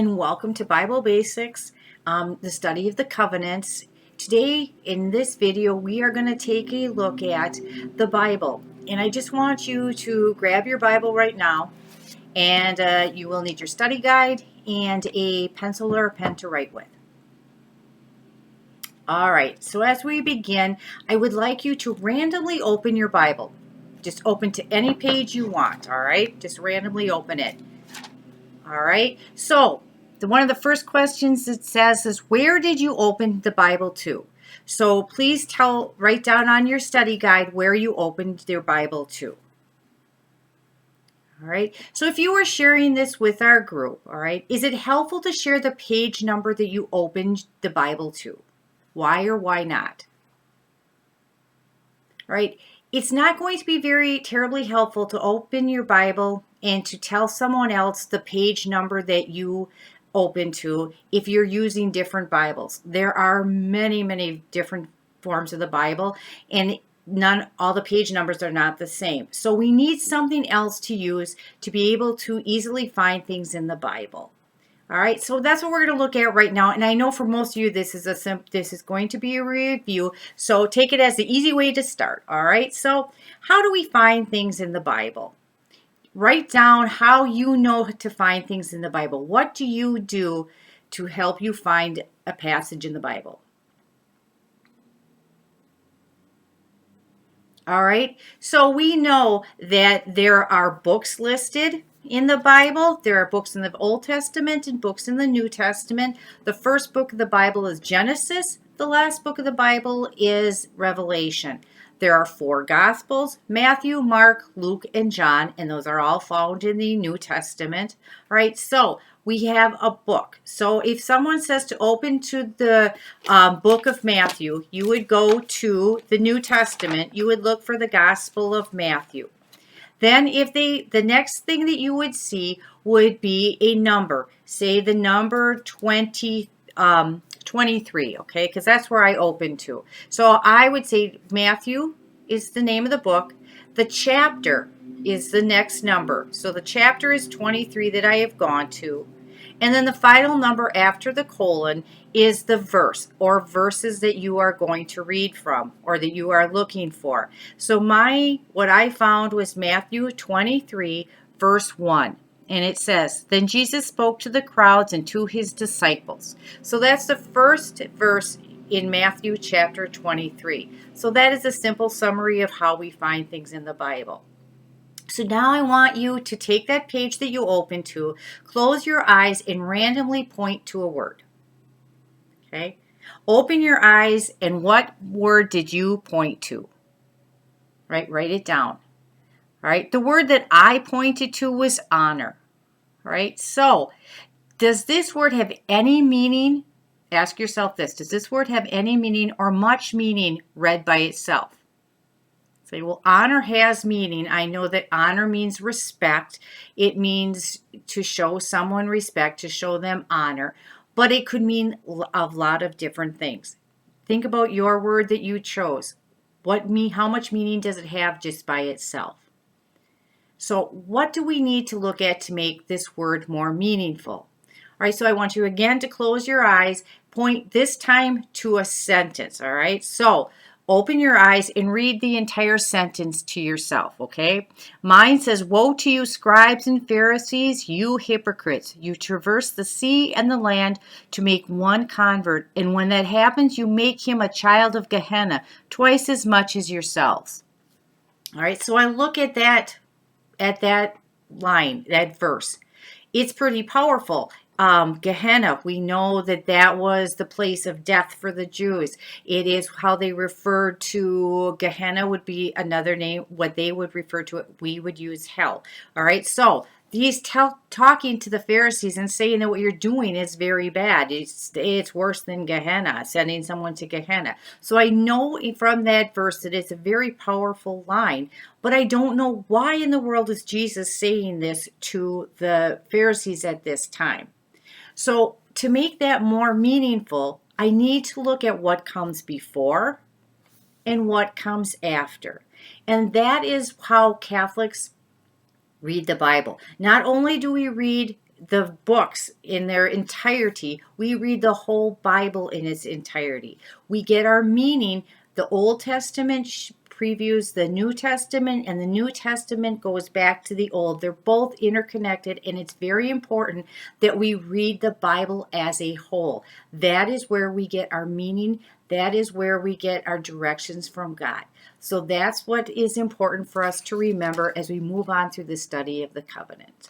and welcome to Bible Basics, the study of the covenants. Today, in this video, we are going to take a look at the Bible. And I just want you to grab your Bible right now, and you will need your study guide and a pencil or a pen to write with. All right, so as we begin, I would like you to randomly open your Bible. Just open to any page you want, all right? Just randomly open it. All right, so one of the first questions it says is, where did you open the Bible to? So please write down on your study guide where you opened your Bible to. All right, so if you were sharing this with our group, all right, is it helpful to share the page number that you opened the Bible to? Why or why not? All right, it's not going to be very terribly helpful to open your Bible and to tell someone else the page number that you open to if you're using different Bibles. There are many different forms of the Bible, and all the page numbers are not the same. So we need something else to use to be able to easily find things in the Bible. All right, so that's what we're going to look at right now. And I know for most of you, this is going to be a review. So take it as the easy way to start. All right, so how do we find things in the Bible? Write down how you know to find things in the Bible. What do you do to help you find a passage in the Bible? All right, so we know that there are books listed in the Bible. There are books in the Old Testament and books in the New Testament. The first book of the Bible is Genesis. The last book of the Bible is Revelation. There are 4 Gospels: Matthew, Mark, Luke, and John, and those are all found in the New Testament. All right, so we have a book. So if someone says to open to the book of Matthew, you would go to the New Testament. You would look for the Gospel of Matthew. Then the next thing that you would see would be a number. Say the number 23, okay, because that's where I open to. So I would say Matthew is the name of the book. The chapter is the next number. So the chapter is 23 that I have gone to. And then the final number after the colon is the verse or verses that you are going to read from or that you are looking for. So what I found was Matthew 23, verse 1. And it says, "Then Jesus spoke to the crowds and to his disciples." So that's the first verse in Matthew chapter 23. So that is a simple summary of how we find things in the Bible. So now I want you to take that page that you open to, close your eyes, and randomly point to a word. Okay? Open your eyes, and what word did you point to? Right? Write it down. All right? The word that I pointed to was honor. All right? So, does this word have any meaning? Ask yourself this. Does this word have any meaning or much meaning read by itself? Say, well, honor has meaning. I know that honor means respect. It means to show someone respect, to show them honor. But it could mean a lot of different things. Think about your word that you chose. How much meaning does it have just by itself? So what do we need to look at to make this word more meaningful? All right, so I want you again to close your eyes, point this time to a sentence, all right? So open your eyes and read the entire sentence to yourself, okay? Mine says, "Woe to you, scribes and Pharisees, you hypocrites! You traverse the sea and the land to make one convert, and when that happens, you make him a child of Gehenna, twice as much as yourselves." All right, so I look at that line, that verse. It's pretty powerful. Gehenna, we know that was the place of death for the Jews. It is how they refer to Gehenna would be another name. What they would refer to it, we would use hell. All right, so he's talking to the Pharisees and saying that what you're doing is very bad. It's worse than Gehenna, sending someone to Gehenna. So I know from that verse that it's a very powerful line, but I don't know why in the world is Jesus saying this to the Pharisees at this time. So to make that more meaningful, I need to look at what comes before and what comes after. And that is how Catholics read the Bible. Not only do we read the books in their entirety. We read the whole Bible in its entirety. We get our meaning. The Old Testament previews the New Testament, and the New Testament goes back to the Old. They're both interconnected, and it's very important that we read the Bible as a whole. That is where we get our meaning. That is where we get our directions from God. So that's what is important for us to remember as we move on through the study of the covenant.